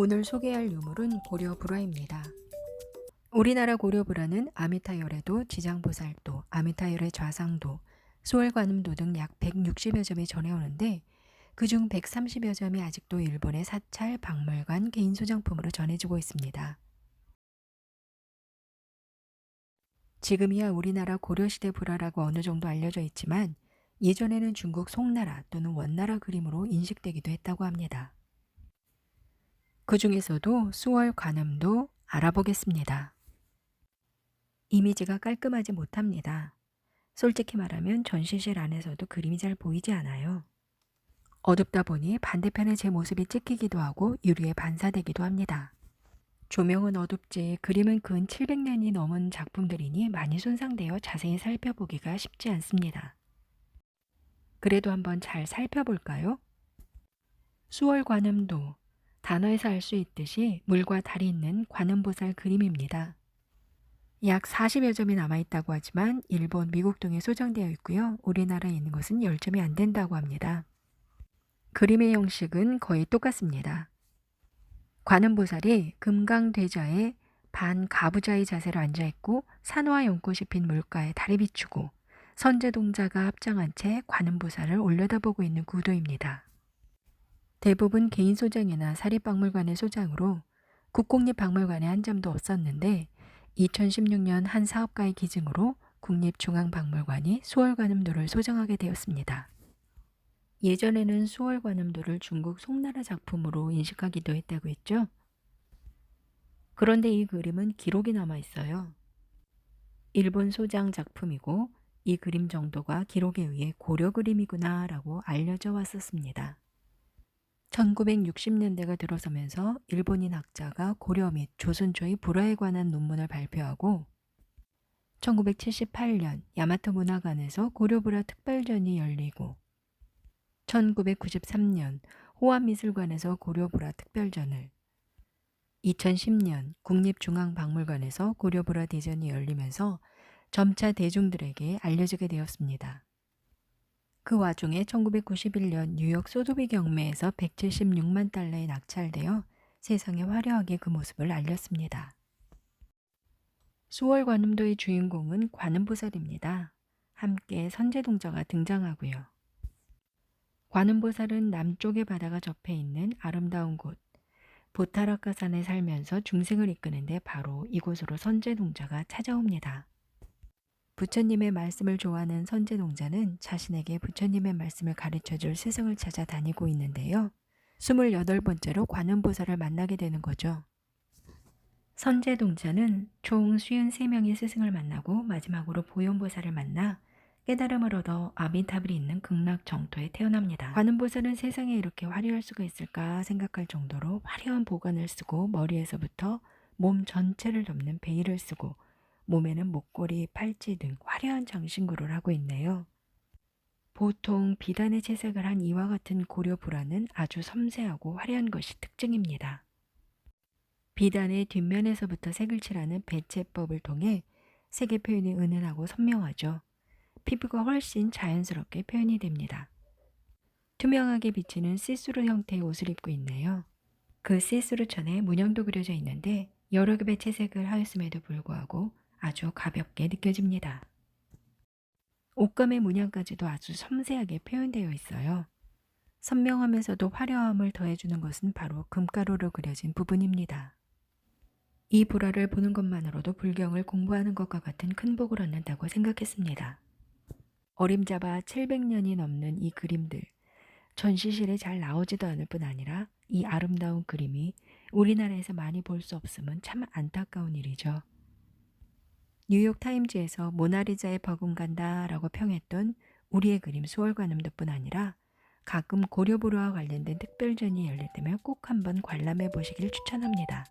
오늘 소개할 유물은 고려불화입니다. 우리나라 고려불화는 아미타열에도, 지장보살도, 아미타열의 좌상도, 수월관음도 등 약 160여 점이 전해오는데 그중 130여 점이 아직도 일본의 사찰, 박물관, 개인 소장품으로 전해지고 있습니다. 지금이야 우리나라 고려시대 불화라고 어느 정도 알려져 있지만 예전에는 중국 송나라 또는 원나라 그림으로 인식되기도 했다고 합니다. 그 중에서도 수월관음도 알아보겠습니다. 이미지가 깔끔하지 못합니다. 솔직히 말하면 전시실 안에서도 그림이 잘 보이지 않아요. 어둡다 보니 반대편에 제 모습이 찍히기도 하고 유리에 반사되기도 합니다. 조명은 어둡지 그림은 근 700년이 넘은 작품들이니 많이 손상되어 자세히 살펴보기가 쉽지 않습니다. 그래도 한번 잘 살펴볼까요? 수월관음도, 단어에서 알 수 있듯이 물과 달이 있는 관음보살 그림입니다. 약 40여 점이 남아있다고 하지만 일본, 미국 등에 소장되어 있고요. 우리나라에 있는 것은 10점이 안 된다고 합니다. 그림의 형식은 거의 똑같습니다. 관음보살이 금강대자에 반가부좌의 자세로 앉아있고 산호와 연꽃이 핀 물가에 달이 비추고 선제동자가 합장한 채 관음보살을 올려다보고 있는 구도입니다. 대부분 개인 소장이나 사립박물관의 소장으로 국공립박물관에 한 점도 없었는데 2016년 한 사업가의 기증으로 국립중앙박물관이 수월관음도를 소장하게 되었습니다. 예전에는 수월관음도를 중국 송나라 작품으로 인식하기도 했다고 했죠. 그런데 이 그림은 기록이 남아 있어요. 일본 소장 작품이고 이 그림 정도가 기록에 의해 고려 그림이구나 라고 알려져 왔었습니다. 1960년대가 들어서면서 일본인 학자가 고려 및 조선 초의 불화에 관한 논문을 발표하고 1978년 야마토 문화관에서 고려불화 특별전이 열리고 1993년 호암미술관에서 고려불화 특별전을 2010년 국립중앙박물관에서 고려불화 대전이 열리면서 점차 대중들에게 알려지게 되었습니다. 그 와중에 1991년 뉴욕 소도비 경매에서 176만 달러에 낙찰되어 세상에 화려하게 그 모습을 알렸습니다. 수월관음도의 주인공은 관음보살입니다. 함께 선제동자가 등장하고요. 관음보살은 남쪽의 바다가 접해 있는 아름다운 곳, 보타라카산에 살면서 중생을 이끄는데 바로 이곳으로 선제동자가 찾아옵니다. 부처님의 말씀을 좋아하는 선제동자는 자신에게 부처님의 말씀을 가르쳐줄 스승을 찾아 다니고 있는데요. 28번째로 관음보살을 만나게 되는 거죠. 선제동자는 총 53명의 스승을 만나고 마지막으로 보현보살을 만나 깨달음을 얻어 아미타불이 있는 극락정토에 태어납니다. 관음보살은 세상에 이렇게 화려할 수가 있을까 생각할 정도로 화려한 보관을 쓰고 머리에서부터 몸 전체를 덮는 베일을 쓰고 몸에는 목걸이, 팔찌 등 화려한 장신구를 하고 있네요. 보통 비단의 채색을 한 이와 같은 고려불화는 아주 섬세하고 화려한 것이 특징입니다. 비단의 뒷면에서부터 색을 칠하는 배채법을 통해 색의 표현이 은은하고 선명하죠. 피부가 훨씬 자연스럽게 표현이 됩니다. 투명하게 비치는 시스루 형태의 옷을 입고 있네요. 그 시스루 천에 문양도 그려져 있는데 여러 겹의 채색을 하였음에도 불구하고 아주 가볍게 느껴집니다. 옷감의 문양까지도 아주 섬세하게 표현되어 있어요. 선명하면서도 화려함을 더해주는 것은 바로 금가루로 그려진 부분입니다. 이 불화를 보는 것만으로도 불경을 공부하는 것과 같은 큰 복을 얻는다고 생각했습니다. 어림잡아 700년이 넘는 이 그림들, 전시실에 잘 나오지도 않을 뿐 아니라 이 아름다운 그림이 우리나라에서 많이 볼 수 없음은 참 안타까운 일이죠. 뉴욕타임즈에서 모나리자에 버금간다 라고 평했던 우리의 그림 수월관음도뿐 아니라 가끔 고려불화와 관련된 특별전이 열릴 때면 꼭 한번 관람해 보시길 추천합니다.